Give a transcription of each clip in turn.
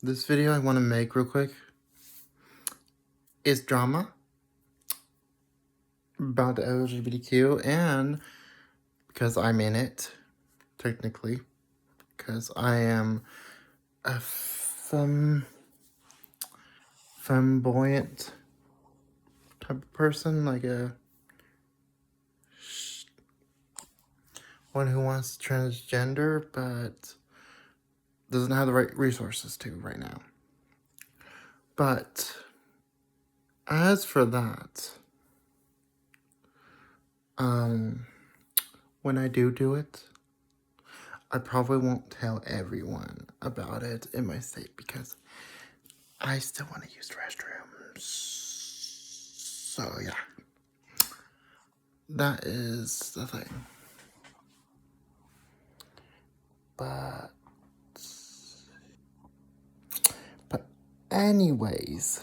This video I want to make real quick is drama about the LGBTQ, and because I'm in it, technically, because I am a flamboyant type of person, like a one who wants transgender, but doesn't have the right resources to right now. But as for that, when I do it, I probably won't tell everyone about it in my state because I still want to use the restrooms. So yeah, that is the thing. But anyways,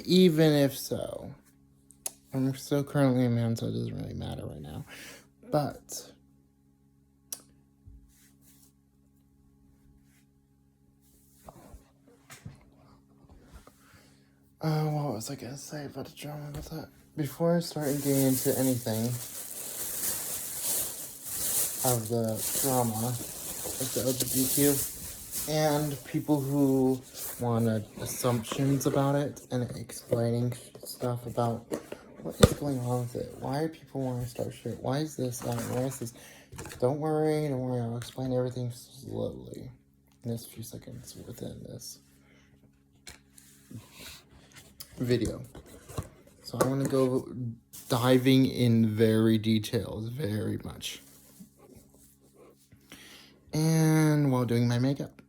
even if so, I'm still currently a man, so it doesn't really matter right now. But what was I gonna say about the drama about that? Before I start getting into anything of the drama with the LGBTQ and people who wanted assumptions about it and explaining stuff about what is going on with it. Why do people want to start shit? Why is this? Why is this? Don't worry. I'll explain everything slowly in this few seconds within this video. So I'm gonna go diving in very detailed, very much. And while doing my makeup.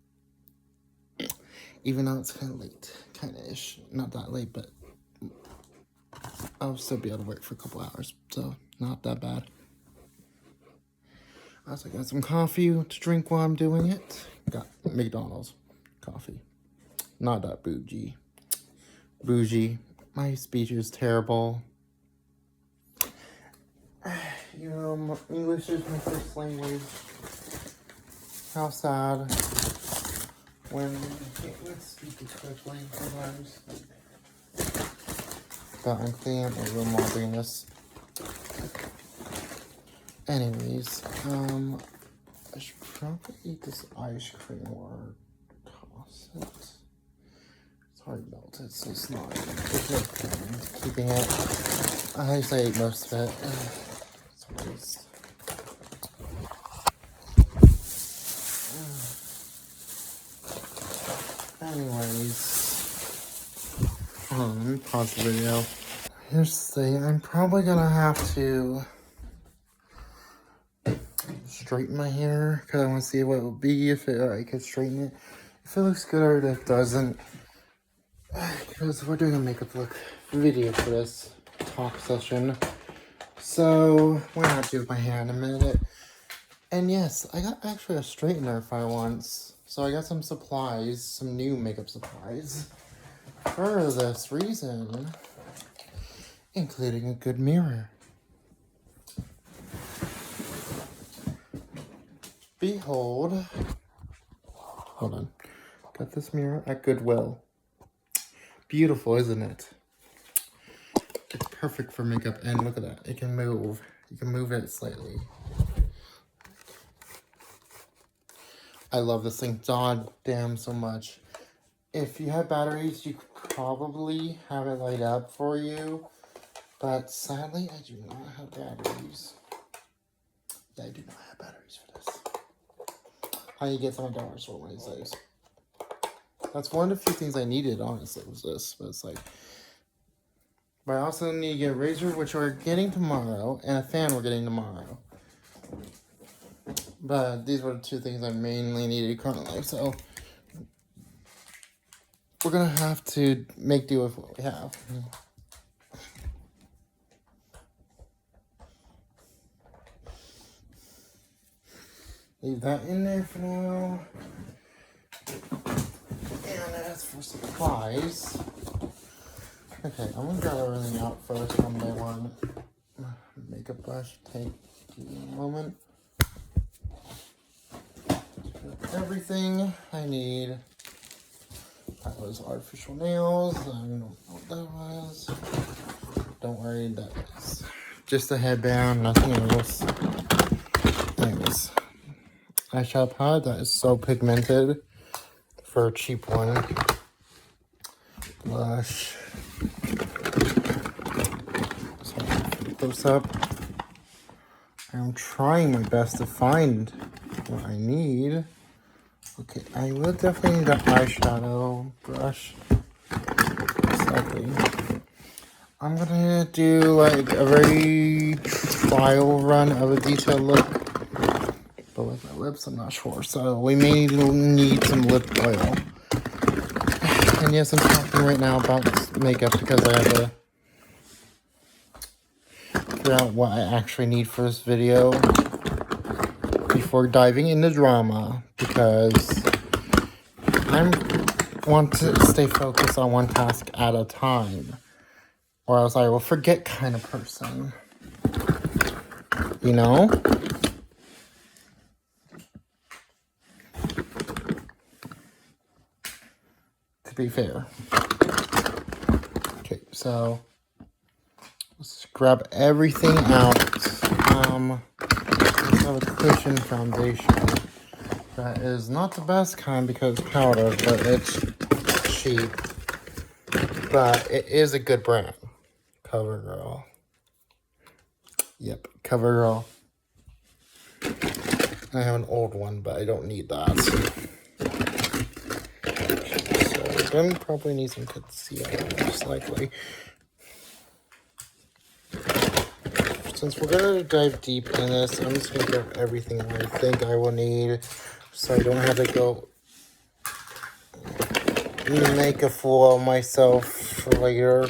Even though it's kind of late, kind-of-ish. Not that late, but I'll still be able to work for a couple hours, so not that bad. Also got some coffee to drink while I'm doing it. Got McDonald's coffee. Not that bougie. My speech is terrible. You know, English is my first language. How sad when you can't speak it quickly sometimes. But I'm cleaning up my room while doing this. Anyways, I should probably eat this ice cream or toss it. It's already melted, so it's not keeping it. I guess I ate most of it. It's a waste. Anyways, let me pause the video. Here's the thing, I'm probably gonna have to straighten my hair because I want to see what it will be if I could straighten it. If it looks good or if it doesn't. Because we're doing a makeup look video for this talk session. So, why not do my hair in a minute? And yes, I got actually a straightener for once. So I got some supplies, some new makeup supplies for this reason, including a good mirror. Behold, hold on, got this mirror at Goodwill. Beautiful, isn't it? It's perfect for makeup, and look at that, it can move. You can move it slightly. I love this thing, god damn so much. If you have batteries, you could probably have it light up for you, but sadly, I do not have batteries. Yeah, I do not have batteries for this. How you get some dollar store one of these days. That's one of the few things I needed, honestly, was this. But it's like, but I also need to get a razor, which we're getting tomorrow, and a fan we're getting tomorrow. But these were the two things I mainly needed currently, so we're gonna have to make do with what we have. Leave that in there for now. And as for supplies, okay, I'm gonna grab everything out first one by one. Makeup brush, tape, Give me a moment. Everything I need. That was artificial nails. I don't know what that was. Don't worry, that is just a headband, nothing else. Anyways, eyeshadow palette that is so pigmented for a cheap one. Blush. So close up. I'm trying my best to find what I need. Okay, I will definitely need an eyeshadow brush. Exactly. I'm gonna do like a very trial run of a detailed look. But with my lips, I'm not sure. So we may need some lip oil. And yes, I'm talking right now about makeup because I have to figure out what I actually need for this video before diving into drama, because I want to stay focused on one task at a time, or else I will forget kind of person, you know? To be fair. Okay, so let's grab everything out. Let's have a cushion foundation. That is not the best kind because it's powder, but it's cheap. But it is a good brand. CoverGirl. Yep, CoverGirl. I have an old one, but I don't need that. So we're going to probably need some concealer, most likely. Since we're going to dive deep in this, I'm just going to grab everything I think I will need, so I don't have to go make a fool of myself for later.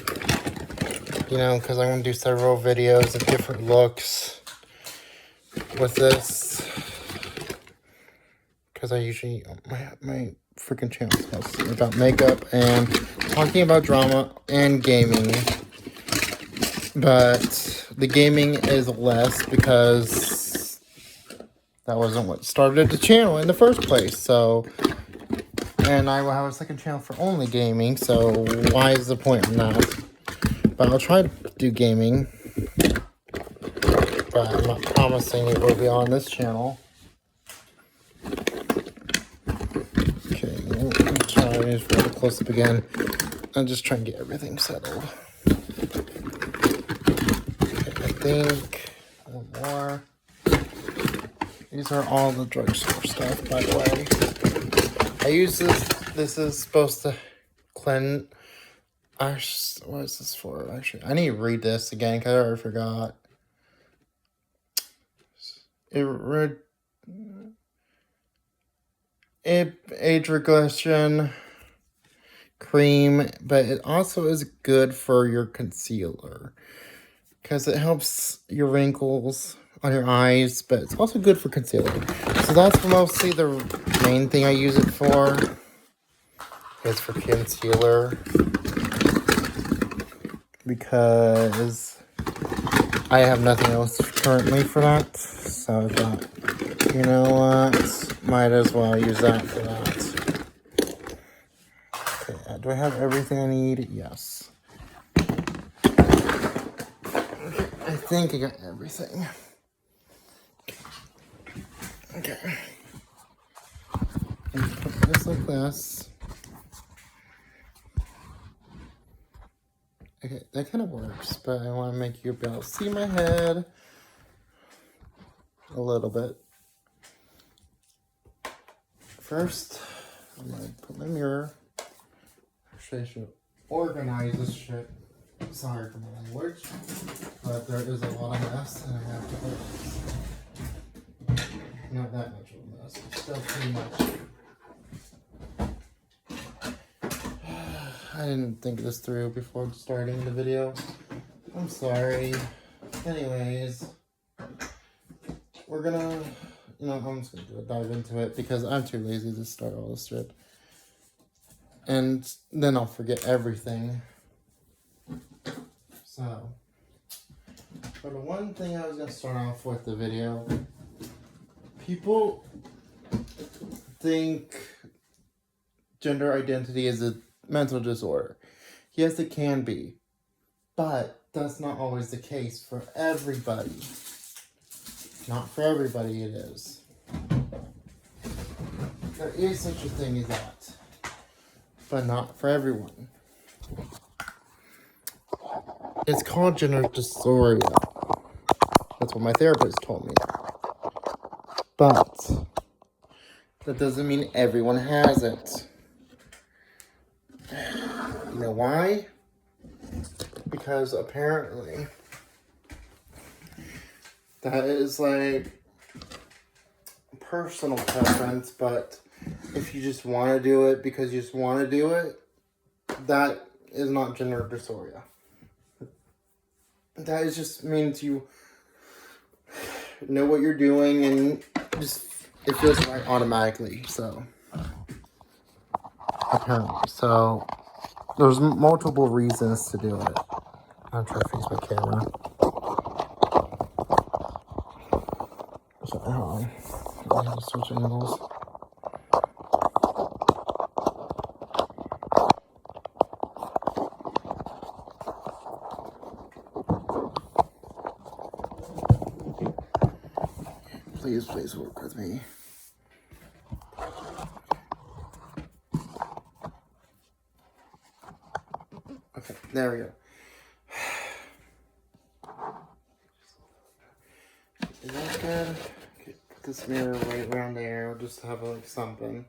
You know, because I'm going to do several videos of different looks with this. Because I usually, my freaking channel is mostly about makeup and talking about drama and gaming. But the gaming is less because that wasn't what started the channel in the first place. So, and I will have a second channel for only gaming. So why is the point in that? But I'll try to do gaming. But I'm not promising it will be on this channel. Okay, we'll try to put a close up again. I'm just trying to get everything settled. I think one more. These are all the drugstore stuff, by the way. I use this. This is supposed to cleanse. What is this for? Actually, I need to read this again because I already forgot. Age regression cream, but it also is good for your concealer. Because it helps your wrinkles on your eyes, but it's also good for concealer. So that's mostly the main thing I use it for. Is for concealer. Because I have nothing else currently for that. So I thought, you know what? Might as well use that for that. Okay, do I have everything I need? Yes. I think I got everything. Okay. Put this like this. Okay, that kind of works, but I want to make you be able to see my head a little bit. First, I'm going to put my mirror. Actually, I should organize this shit. Sorry for my language, but there is a lot of mess, and I have to organize. Not that much of a mess, but still pretty much. I didn't think this through before starting the video. I'm sorry. Anyways, we're gonna, I'm just gonna dive into it because I'm too lazy to start all this shit. And then I'll forget everything. So, But the one thing I was going to start off with the video, people think gender identity is a mental disorder. Yes, it can be, but that's not always the case for everybody. Not for everybody it is. There is such a thing as that, but not for everyone. It's called gender dysphoria. That's what my therapist told me. But that doesn't mean everyone has it. You know why? Because apparently that is like personal preference, but if you just want to do it because you just want to do it, that is not gender dysphoria. That is just means you know what you're doing and just it feels right automatically. So apparently, so there's multiple reasons to do it. I'm trying to fix my camera. So, hold on. I have to switch angles. Please work with me. Okay, there we go. Is that good? Okay, put this mirror right around there. I'll just have like something.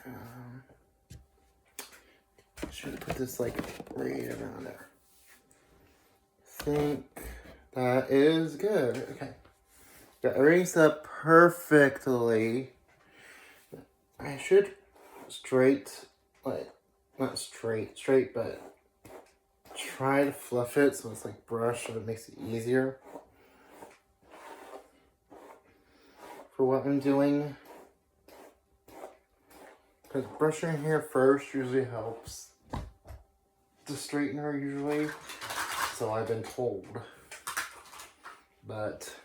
I should put this like right around there. I think that is good. Okay. Got everything set up perfectly. I should not straight, but try to fluff it so it's like brush so it makes it easier for what I'm doing. Because brushing hair first usually helps the straightener usually, so I've been told. But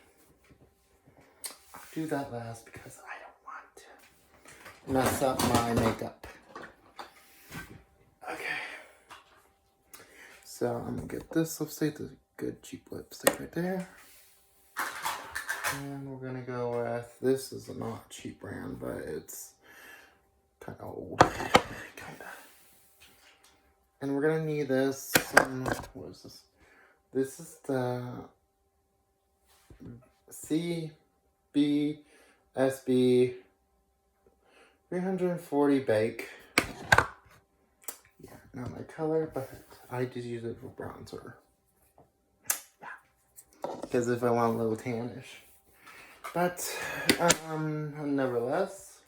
I'll do that last because I don't want to mess up my makeup. Okay. So I'm gonna get this lipstick, the good cheap lipstick right there. And we're gonna go with, this is not a cheap brand, but it's kind of old. Kinda. And we're gonna need this, what is this? This is the CBSB 340 Bake. Yeah, not my color, but I just use it for bronzer. Yeah, because if I want a little tannish. But, nevertheless,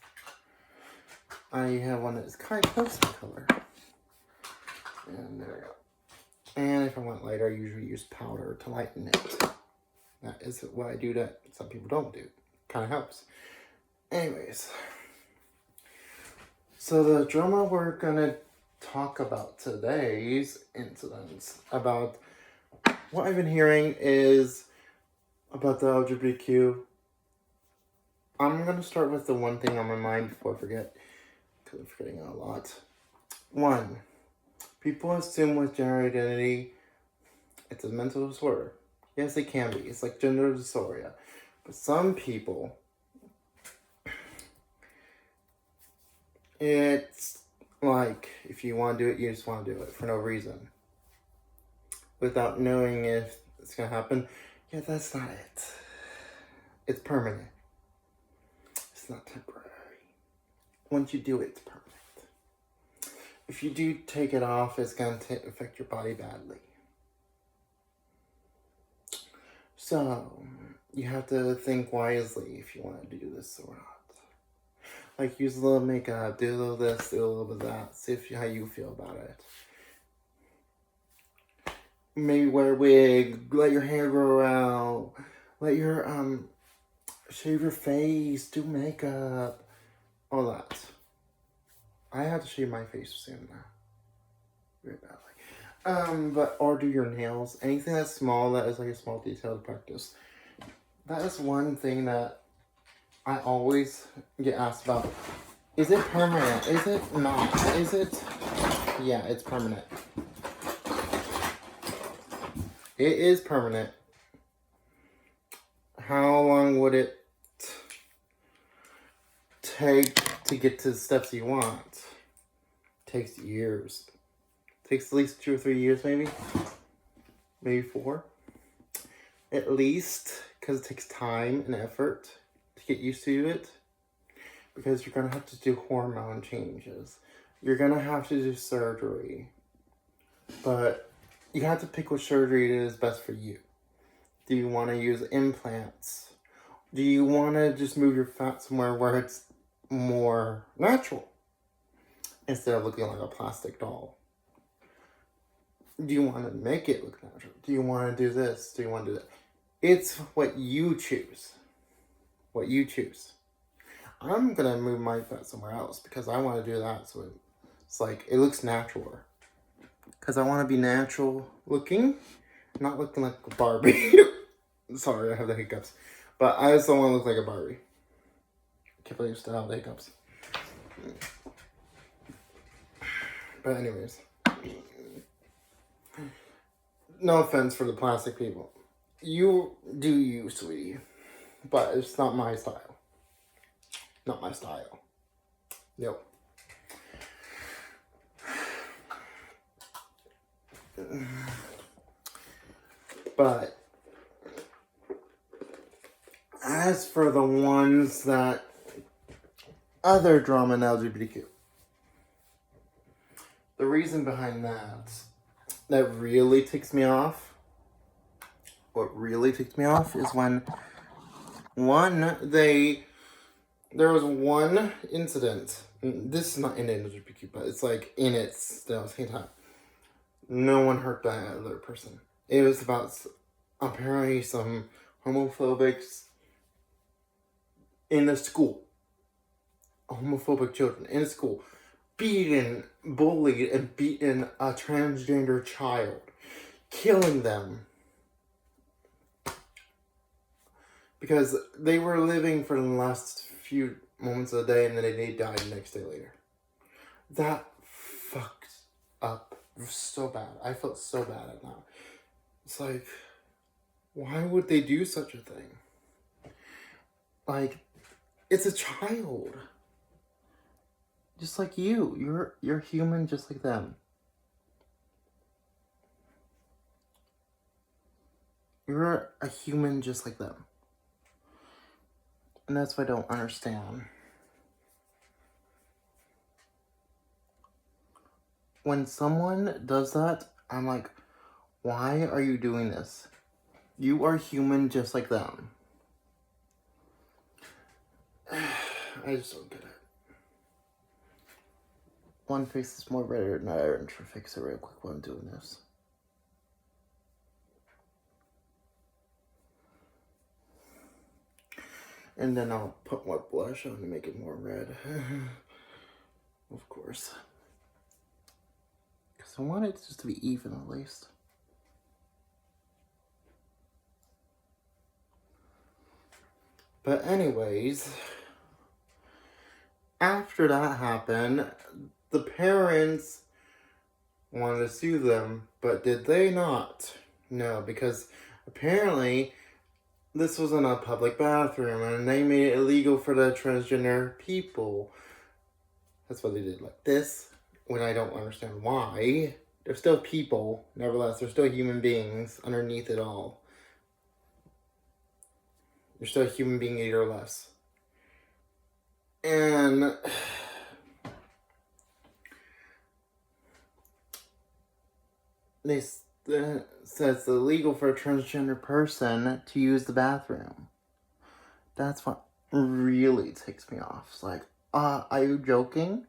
I have one that's kind of close to color. And there we go. And if I want lighter, I usually use powder to lighten it. That is what I do that some people don't do. Kind of helps. Anyways. So the drama we're going to talk about today's incidents about what I've been hearing is about the LGBTQ. I'm going to start with the one thing on my mind before I forget, because I'm forgetting a lot. 1. People assume with gender identity, it's a mental disorder. Yes, it can be. It's like gender dysphoria. But some people, it's like, if you want to do it, you just want to do it for no reason. Without knowing if it's going to happen. Yeah, that's not it. It's permanent. It's not temporary. Once you do it, it's permanent. If you do take it off, it's going to affect your body badly. So, you have to think wisely if you want to do this or not. Like, use a little makeup, do a little this, do a little bit of that. See how you feel about it. Maybe wear a wig, let your hair grow out, let your, shave your face, do makeup, all that. I have to shave my face soon now. Very badly. or do your nails. Anything that's small, that is like a small detail to practice. That is one thing that I always get asked about. Is it permanent? Is it not? Is it? Yeah, it's permanent. It is permanent. How long would it take to get to the steps you want? Takes years. Takes at least 2 or 3 years, maybe. Maybe 4. At least, because it takes time and effort to get used to it. Because you're going to have to do hormone changes. You're going to have to do surgery. But you have to pick which surgery is best for you. Do you want to use implants? Do you want to just move your fat somewhere where it's more natural? Instead of looking like a plastic doll. Do you want to make it look natural? Do you want to do this? Do you want to do that? It's what you choose. What you choose. I'm going to move my fat somewhere else because I want to do that so it's like, it looks natural. Because I want to be natural looking, not looking like a Barbie. Sorry, I have the hiccups. But I just don't want to look like a Barbie. I can't believe I still have the hiccups. But anyways. No offense for the plastic people. You do you, sweetie. But it's not my style. Not my style. Nope. But as for the ones that other drama in LGBTQ, the reason behind that really ticks me off, what really ticks me off is when there was one incident, this is not in LGBTQ, but it's like in it still at the same time. No one hurt that other person. It was about apparently some homophobics in a school. Homophobic children in a school. Bullied and beaten a transgender child. Killing them. Because they were living for the last few moments of the day and then they died the next day later. That fucked up so bad. I felt so bad at that. It's like, why would they do such a thing? Like, it's a child. Just like you. You're human just like them. You're a human just like them. And that's what I don't understand. When someone does that, I'm like, why are you doing this? You are human just like them. I just don't get it. One face is more redder than another, and to fix it real quick while I'm doing this. And then I'll put more blush on to make it more red. Of course. Because I want it just to be even at least. But anyways, after that happened, the parents wanted to sue them, but did they not? No, because apparently this was in a public bathroom and they made it illegal for the transgender people. That's why they did like this, when I don't understand why. They're still people, nevertheless, they're still human beings underneath it all. You're still a human being 8 or less. And they says it's illegal for a transgender person to use the bathroom. That's what really ticks me off. It's like, are you joking?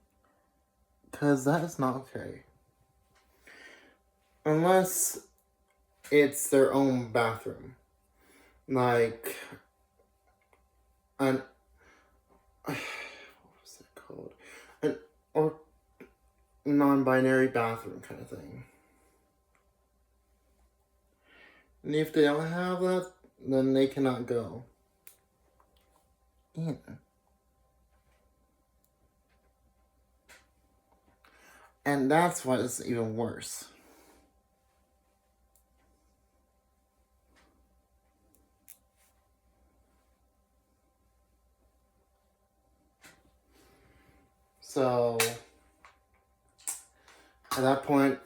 Because that is not okay. Unless it's their own bathroom. Like, what was it called? Or non-binary bathroom kind of thing. And if they don't have that, then they cannot go in. And that's why it's even worse. So, at that point,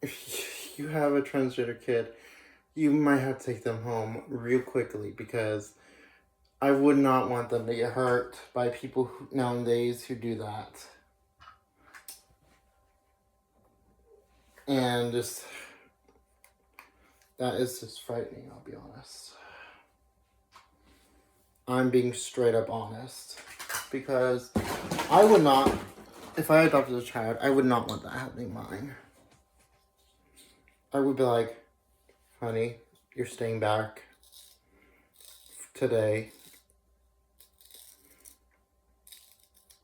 if you have a transgender kid, you might have to take them home real quickly, because I would not want them to get hurt by people nowadays who do that. And just, that is just frightening, I'll be honest. I'm being straight up honest. Because I would not, if I adopted a child, I would not want that happening mine. I would be like, honey, you're staying back today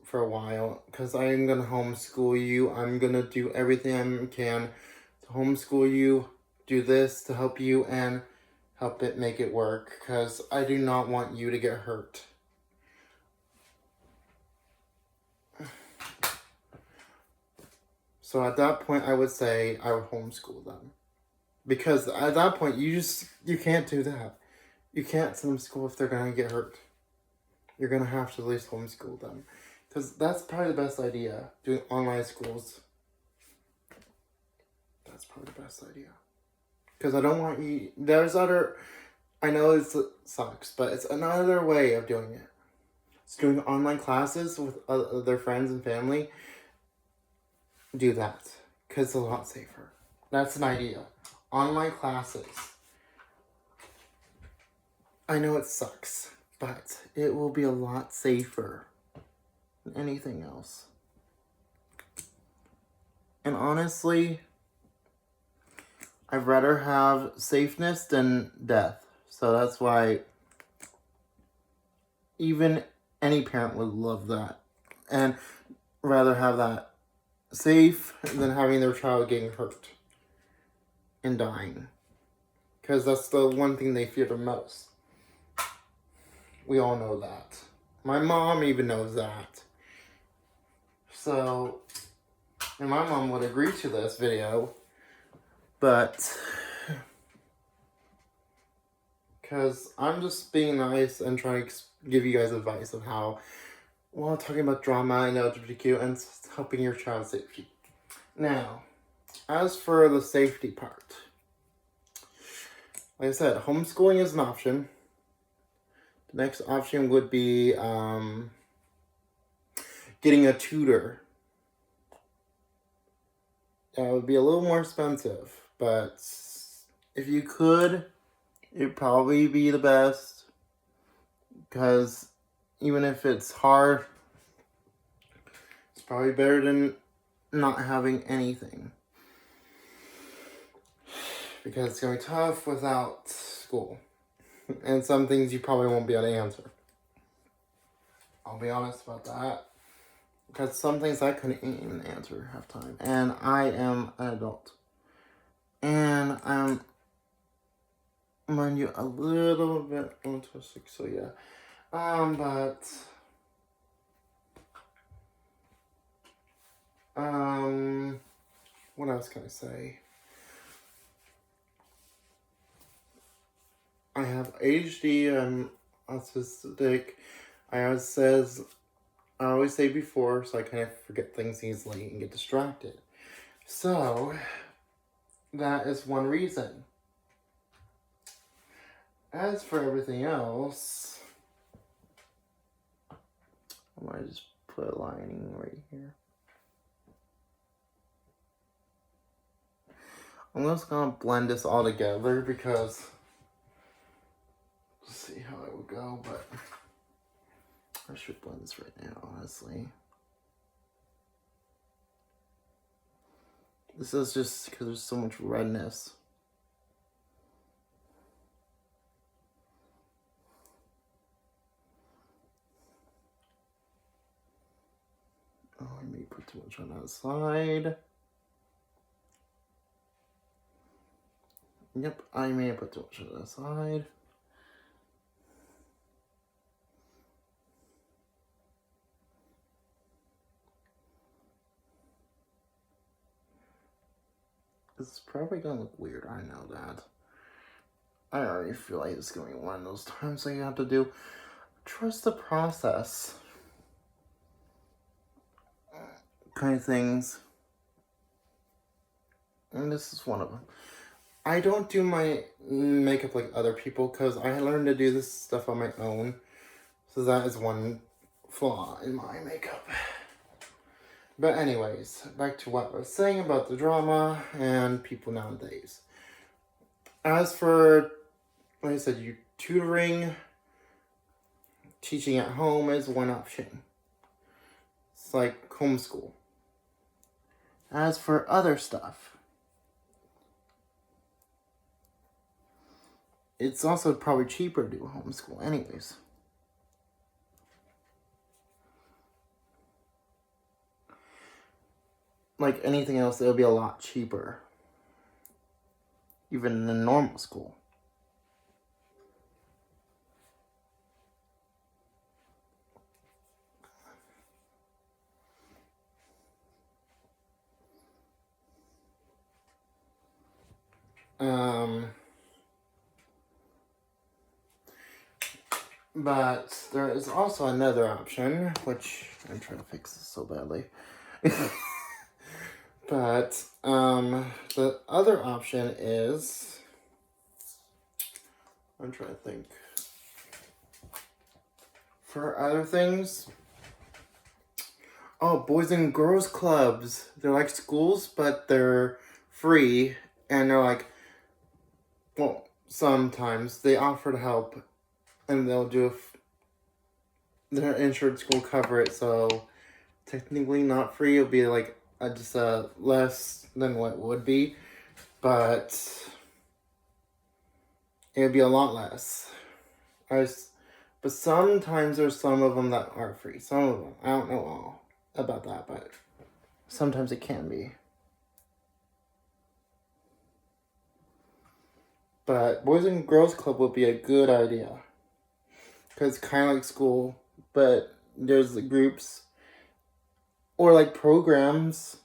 for a while, because I'm going to homeschool you. I'm going to do everything I can to homeschool you, do this to help you, and help it make it work, because I do not want you to get hurt. So at that point, I would say I would homeschool them. Because at that point, you can't do that. You can't send them to school if they're going to get hurt. You're going to have to at least homeschool them. Because that's probably the best idea, doing online schools. That's probably the best idea. Because I don't want you... I know it sucks, but it's another way of doing it. It's doing online classes with other friends and family. Do that. Because it's a lot safer. That's an idea. Online classes. I know it sucks, but it will be a lot safer than anything else. And honestly, I'd rather have safeness than death. So that's why even any parent would love that. And rather have that safe than having their child getting hurt and dying. Because that's the one thing they fear the most. We all know that. My mom even knows that. So, and my mom would agree to this video, but because I'm just being nice and trying to give you guys advice of how, well, talking about drama and LGBTQ and helping your child's safety. Now, as for the safety part, like I said, homeschooling is an option. The next option would be getting a tutor. That would be a little more expensive, but if you could, it'd probably be the best, because even if it's hard, it's probably better than not having anything, because it's going to be tough without school, and some things you probably won't be able to answer. I'll be honest about that. Because some things I couldn't even answer half time. And I am an adult. And I'm, mind you, a little bit autistic, so yeah. But what else can I say? I have ADHD, I'm autistic. I always say before, so I kind of forget things easily and get distracted. So, that is one reason. As for everything else, I might just put a lining right here. I'm just gonna blend this all together because, let's see how it would go, but I should blend this right now, honestly. This is just because there's so much redness. Oh, I may put too much on that side. Yep, I may have put too much to the side. This is probably gonna look weird, I know that. I already feel like it's gonna be one of those times that you have to do. Trust the process. Kind of things. And this is one of them. I don't do my makeup like other people because I learned to do this stuff on my own. So that is one flaw in my makeup. But anyways, back to what I was saying about the drama and people nowadays. As for, like I said, you tutoring, teaching at home is one option. It's like homeschool. As for other stuff, it's also probably cheaper to do homeschool anyways. Like anything else, it'll be a lot cheaper. Even in normal school. But there is also another option, which I'm trying to fix this so badly. But the other option is, I'm trying to think. For other things, oh, boys and girls clubs. They're like schools, but they're free, and they're like, well, sometimes they offer to help, and they'll do their insurance will cover it, so technically not free. It'll be like just less than what it would be, but it'll be a lot less. But sometimes there's some of them that are free. Some of them, I don't know all about that, but sometimes it can be. But Boys and Girls Club would be a good idea. Because it's kind of like school, but there's the groups. Or like programs,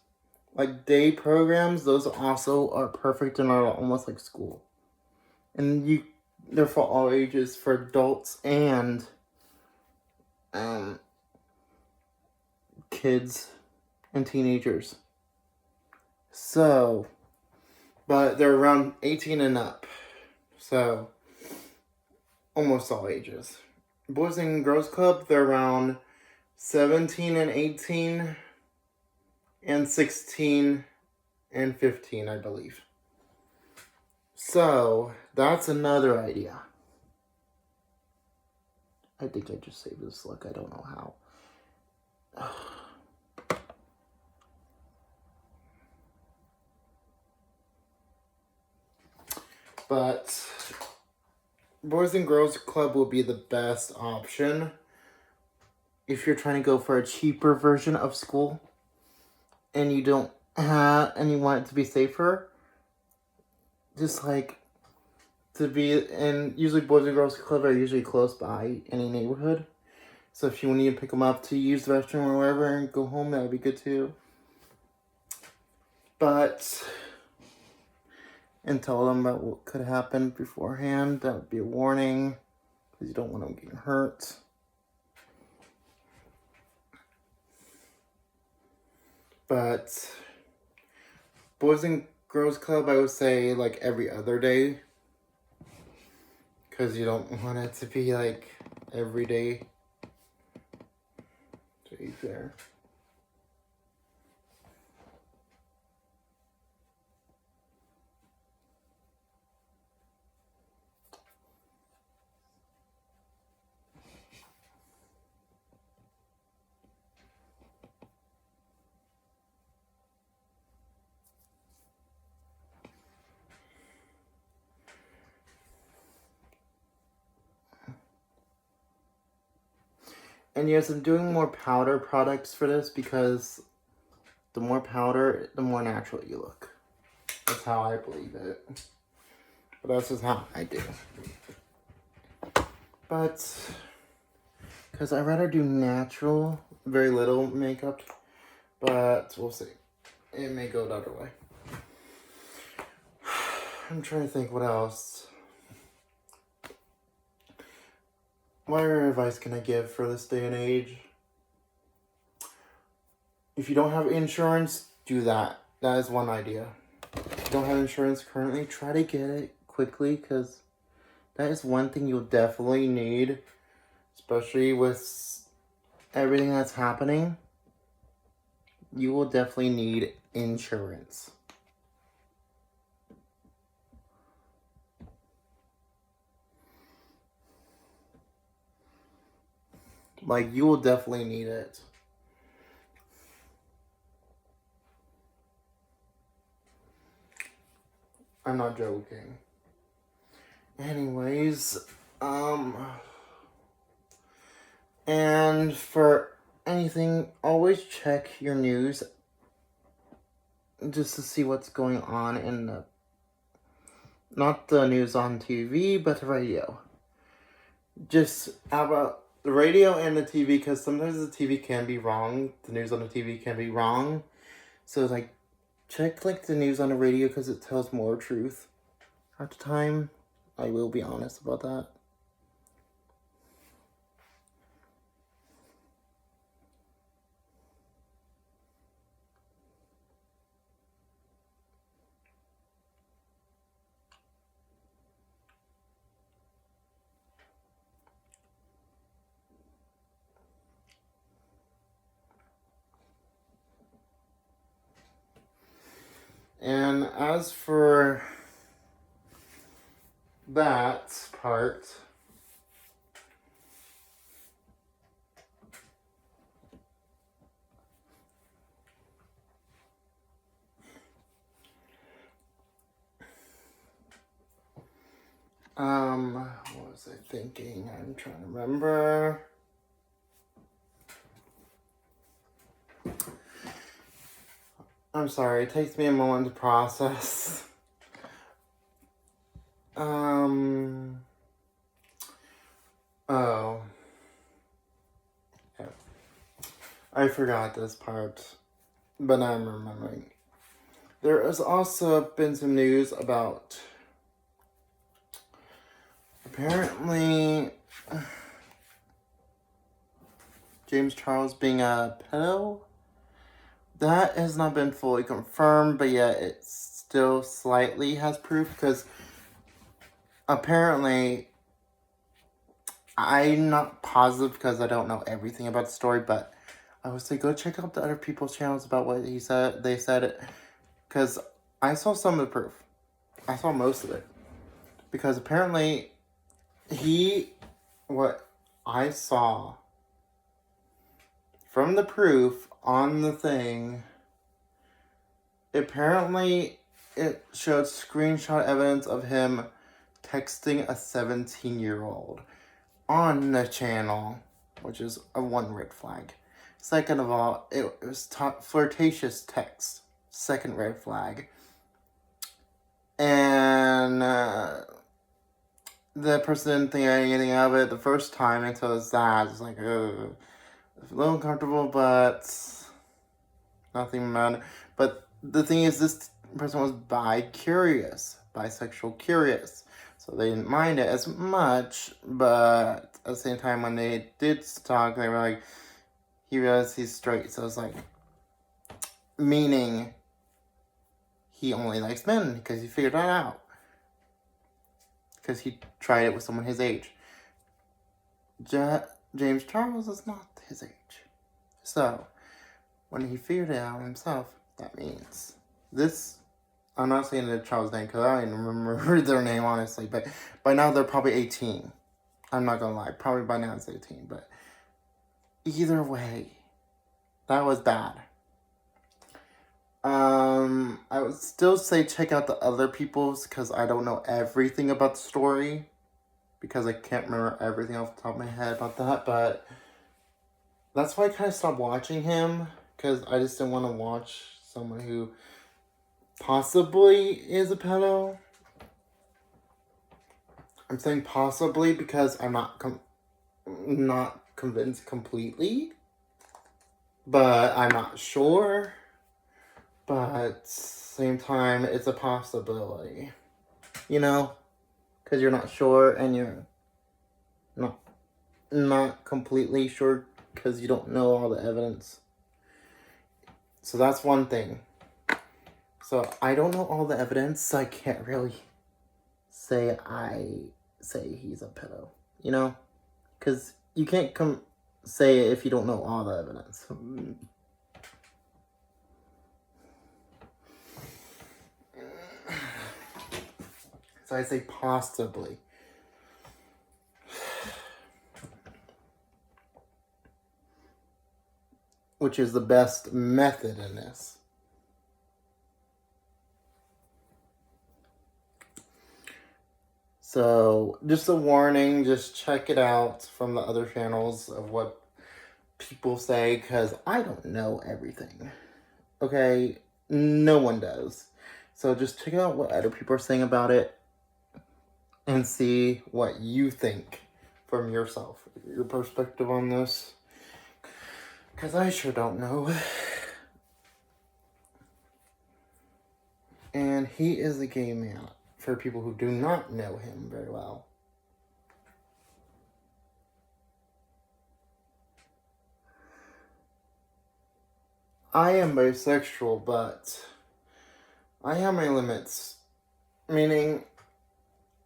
like day programs, those also are perfect and are almost like school. And they're for all ages, for adults and kids and teenagers. So, but they're around 18 and up. So, almost all ages. Boys and Girls Club, they're around 17 and 18 and 16 and 15, I believe. So, that's another idea. I think I just saved this look. I don't know how. But Boys and Girls Club will be the best option if you're trying to go for a cheaper version of school and you don't have, and you want it to be safer. Just like to be, and usually Boys and Girls Club are usually close by any neighborhood. So if you need to pick them up to use the restroom or wherever and go home, that would be good too. But, and tell them about what could happen beforehand. That would be a warning, because you don't want them getting hurt. But Boys and Girls Club, I would say like every other day, because you don't want it to be like every day. To be fair. And yes, I'm doing more powder products for this because the more powder, the more natural you look. That's how I believe it. But that's just how I do. But, because I'd rather do natural, very little makeup. But we'll see. It may go the other way. I'm trying to think what else. What advice can I give for this day and age? If you don't have insurance, do that. That is one idea. If you don't have insurance currently, try to get it quickly, because that is one thing you'll definitely need, especially with everything that's happening. You will definitely need insurance. Like, you will definitely need it. I'm not joking. Anyways, and for anything, always check your news just to see what's going on in the, not the news on TV, but the radio. Just about the radio and the TV, because sometimes the TV can be wrong. The news on the TV can be wrong. So, like, check, like, the news on the radio, because it tells more truth. At the time, I will be honest about that. And as for that part, what was I thinking? I'm trying to remember. I'm sorry, it takes me a moment to process. Oh. Yeah. I forgot this part, but now I'm remembering. There has also been some news about, apparently, James Charles being a pedo. That has not been fully confirmed, but yet it still slightly has proof, because apparently, I'm not positive because I don't know everything about the story, but I would say go check out the other people's channels about what he said. They said it, because I saw some of the proof. I saw most of it, because apparently what I saw from the proof on the thing, apparently it showed screenshot evidence of him texting a 17-year-old on the channel, which is a one red flag. Second of all, it was flirtatious text. Second red flag. And the person didn't think anything of it the first time until it's that. It's like, a little uncomfortable, but nothing matter. But the thing is, this person was bisexual curious. So they didn't mind it as much, but at the same time, when they did talk, they were like, he realized he's straight. So it's like, meaning he only likes men, because he figured that out. Because he tried it with someone his age. James Charles is not his age. So, when he figured it out himself, that means this. I'm not saying the child's name because I don't even remember their name, honestly. But by now they're probably 18. I'm not gonna lie. Probably by now it's 18. But either way, that was bad. I would still say check out the other people's, because I don't know everything about the story. Because I can't remember everything off the top of my head about that. But that's why I kind of stopped watching him. Because I just didn't want to watch someone who possibly is a pedo. I'm saying possibly because I'm not convinced completely, but I'm not sure. But same time, it's a possibility, because you're not sure and you're not completely sure because you don't know all the evidence. So that's one thing. So I don't know all the evidence, so I can't really say he's a pedo, because you can't say it if you don't know all the evidence. So I say possibly. Which is the best method in this. So, just a warning, just check it out from the other channels of what people say, because I don't know everything. Okay? No one does. So just check out what other people are saying about it and see what you think from yourself, your perspective on this. Because I sure don't know. And he is a gay man, for people who do not know him very well. I am bisexual, but I have my limits. Meaning,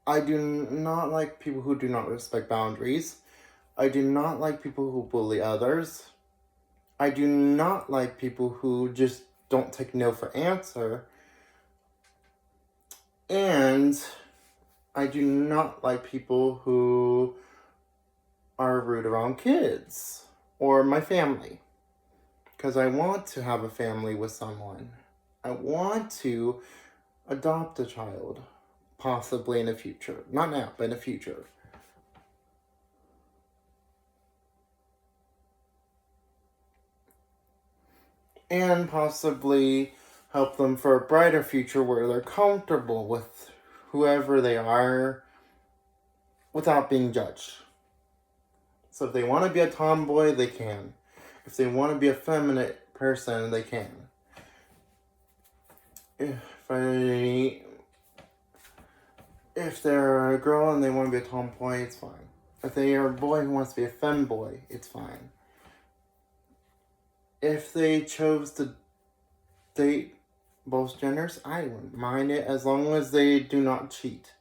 I do not like people who do not respect boundaries. I do not like people who bully others. I do not like people who just don't take no for answer. And I do not like people who are rude around kids or my family. Because I want to have a family with someone. I want to adopt a child. Possibly in the future. Not now, but in the future. And possibly help them for a brighter future where they're comfortable with whoever they are without being judged. So if they want to be a tomboy, they can. If they want to be a feminine person, they can. If they're a girl and they want to be a tomboy, it's fine. If they are a boy who wants to be a femboy, it's fine. If they chose to date both genders, I wouldn't mind it as long as they do not cheat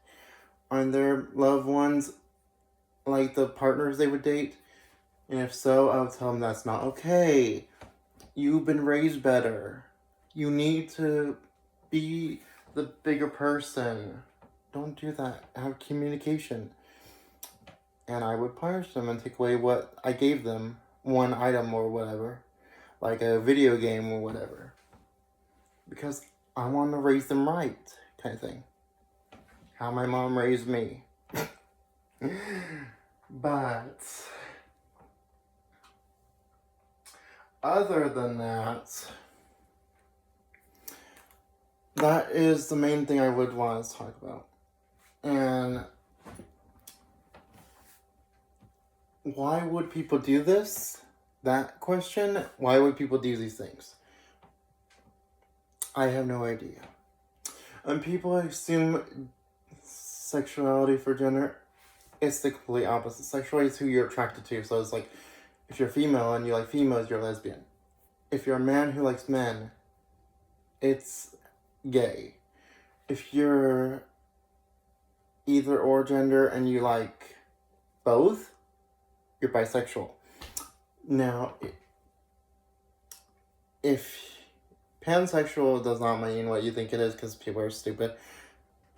on their loved ones, like the partners they would date. And if so, I would tell them that's not okay. You've been raised better. You need to be the bigger person. Don't do that. Have communication. And I would punish them and take away what I gave them, one item or whatever, like a video game or whatever. Because I want to raise them right, kind of thing. How my mom raised me. But other than that, that is the main thing I would want to talk about. And why would people do this? That question, why would people do these things? I have no idea. And people assume sexuality for gender, it's the complete opposite. Sexuality is who you're attracted to. So it's like, if you're female and you like females, you're lesbian. If you're a man who likes men, it's gay. If you're either or gender and you like both, you're bisexual. Now, if pansexual does not mean what you think it is because people are stupid.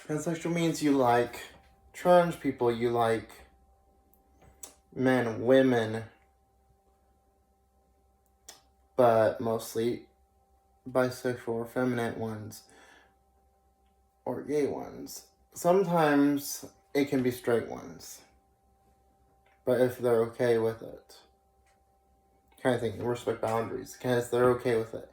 Pansexual means you like trans people, you like men, women, but mostly bisexual or feminine ones, or gay ones. Sometimes it can be straight ones, but if they're okay with it, kind of thing, respect boundaries, because they're okay with it.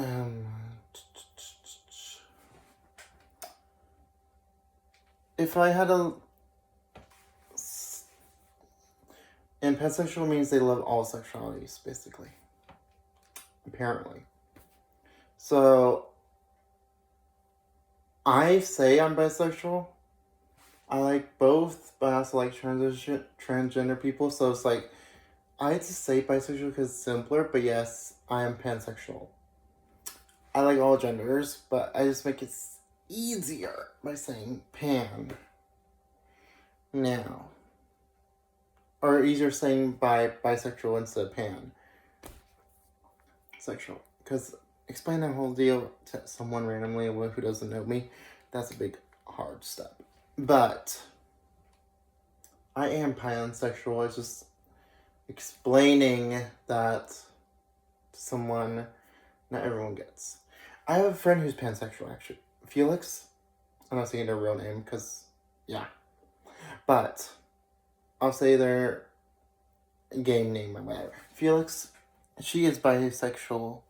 Um, if I had a... And pansexual means they love all sexualities, basically. Apparently. So, I say I'm bisexual. I like both, but I also like transgender people. So it's like, I just say bisexual because it's simpler, but yes, I am pansexual. I like all genders, but I just make it easier by saying pan. Now. Or easier saying bisexual instead of pan. Sexual. Because explain that whole deal to someone randomly who doesn't know me, that's a big, hard step. But I am pansexual. It's just explaining that to someone not everyone gets. I have a friend who's pansexual, actually. Felix. I'm not saying their real name, because, yeah. But I'll say their game name or whatever. Felix, she is bisexual.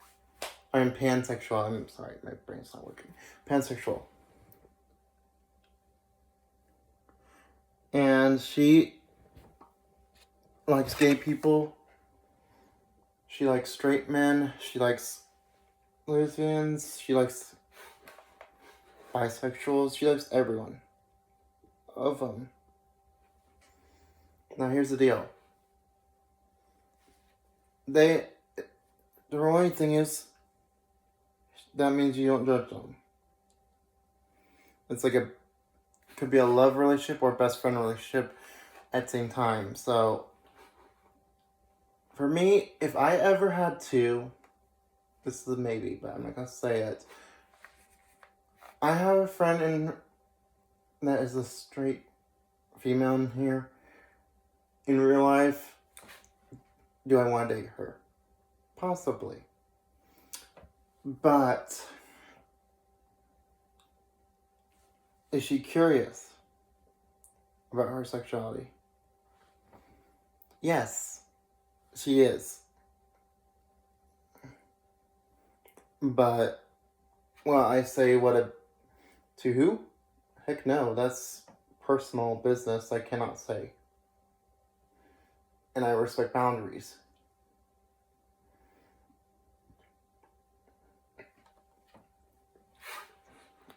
I'm pansexual. I'm sorry, my brain's not working. Pansexual. And she likes gay people. She likes straight men. She likes lesbians. She likes bisexuals. She likes everyone. Of them. Now here's the deal. The only thing is, that means you don't judge them. It's like could be a love relationship or a best friend relationship at the same time. So, for me, if I ever had to, this is a maybe, but I'm not going to say it. I have a friend that is a straight female in here. In real life, do I want to date her? Possibly. But is she curious about her sexuality? Yes, she is. But, well, I say to who? Heck no, that's personal business I cannot say. And I respect boundaries.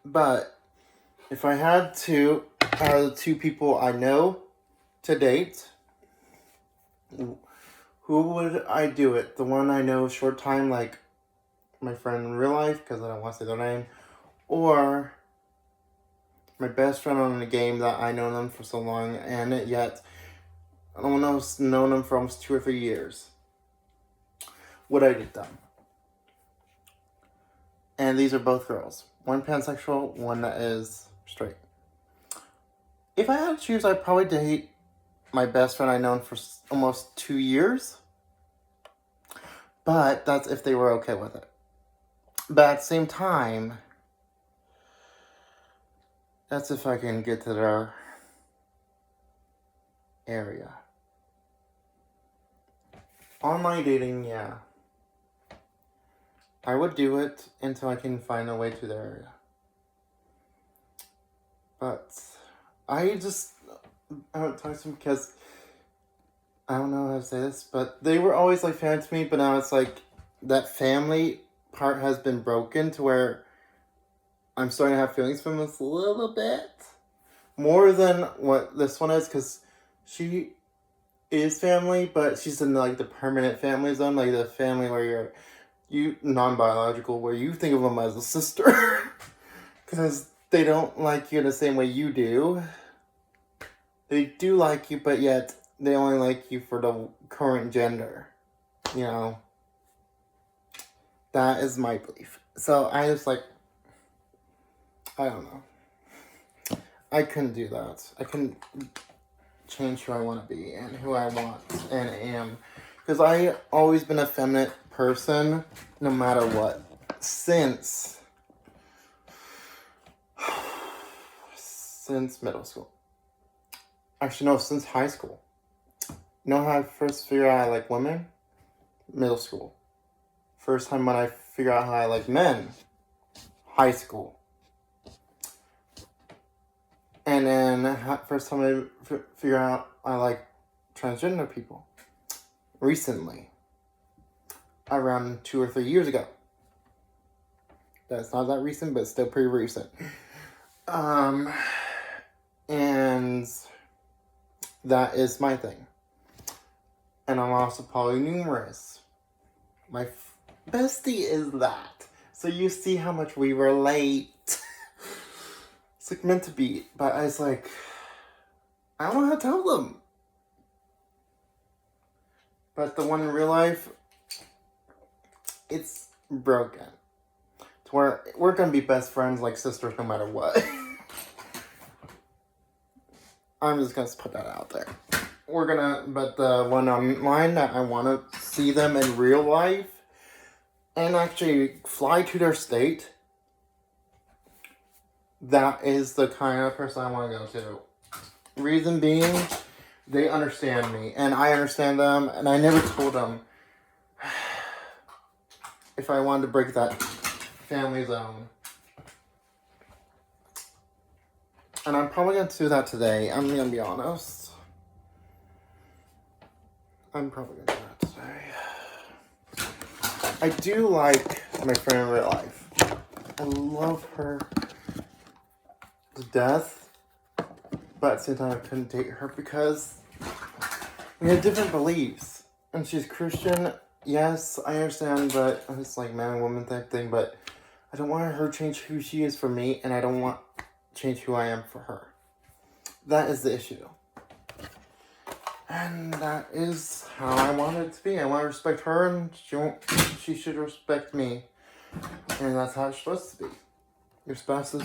But if I had to, out of the two people I know to date, who would I do it? The one I know short time, like my friend in real life, because I don't want to say their name, or my best friend on a game that I know them for so long, and yet I don't know, known them for almost 2 or 3 years. Would I date them? And these are both girls. One pansexual, one that is straight. If I had to choose, I'd probably date my best friend I've known for almost 2 years. But that's if they were okay with it. But at the same time, that's if I can get to their area. Online dating, yeah. I would do it until I can find a way to their area. But I don't talk to them because I don't know how to say this, but they were always like family to me, but now it's like that family part has been broken to where I'm starting to have feelings for them a little bit. More than what this one is, because she is family, but she's in like the permanent family zone, like the family where you non-biological, where you think of them as a sister. Because they don't like you the same way you do. They do like you, but yet they only like you for the current gender. You know? That is my belief. So I just I don't know. I couldn't do that. I couldn't change who I want to be and who I want and am. Because I always been a feminine person, no matter what. Since middle school. Actually, no, since high school. You know how I first figured out I like women? Middle school. First time when I figure out how I like men. High school. And then first time I figure out I like transgender people. Recently. Around 2 or 3 years ago. That's not that recent, but still pretty recent. And that is my thing. And I'm also polynumerous. My bestie is that. So you see how much we relate. It's like meant to be. But I was like, I don't know how to tell them. But the one in real life, it's broken. To where we're gonna be best friends like sisters no matter what. I'm just gonna put that out there. But the one online that I wanna see them in real life and actually fly to their state, that is the kind of person I wanna go to. Reason being, they understand me and I understand them, and I never told them if I wanted to break that family zone. And I'm probably going to do that today. I'm going to be honest. I'm probably going to do that today. I do like my friend in real life. I love her to death. But at the same time, I couldn't date her because we had different beliefs. And she's Christian. Yes, I understand, but it's like man and woman type thing. But I don't want her to change who she is for me. And I don't want change who I am for her. That is the issue. And that is how I want it to be. I want to respect her, and she should respect me. And that's how it's supposed to be. Your spouses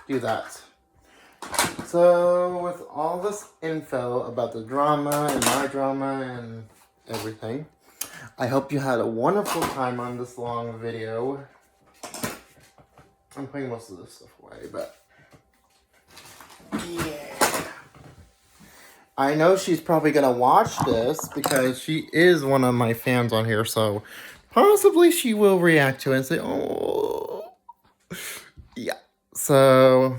do that. So with all this info about the drama and my drama and everything, I hope you had a wonderful time on this long video. I'm putting most of this stuff away, but yeah. I know she's probably gonna watch this because she is one of my fans on here, so possibly she will react to it and say, oh. Yeah. So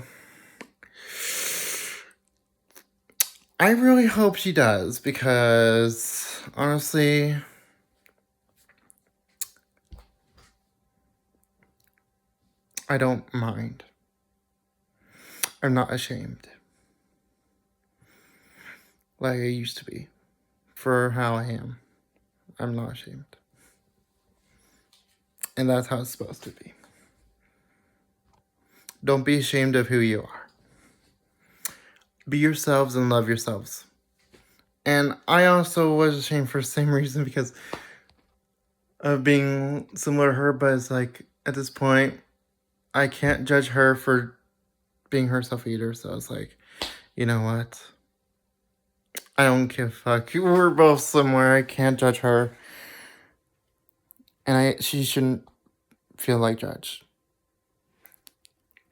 I really hope she does because honestly, I don't mind. I'm not ashamed. Like I used to be. For how I am. I'm not ashamed. And that's how it's supposed to be. Don't be ashamed of who you are. Be yourselves and love yourselves. And I also was ashamed for the same reason because of being similar to her, but it's like at this point, I can't judge her for being herself either. So it's like, you know what? I don't give a fuck. We're both similar. I can't judge her. And she shouldn't feel like judged.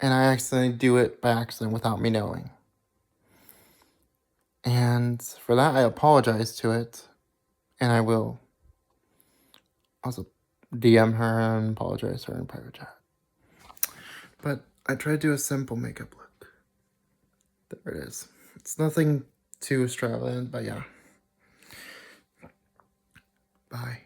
And I accidentally do it by accident without me knowing. And for that, I apologize to it. And I will also DM her and apologize to her in private chat. But I try to do a simple makeup look. There it is. It's nothing too extravagant, but yeah. Bye.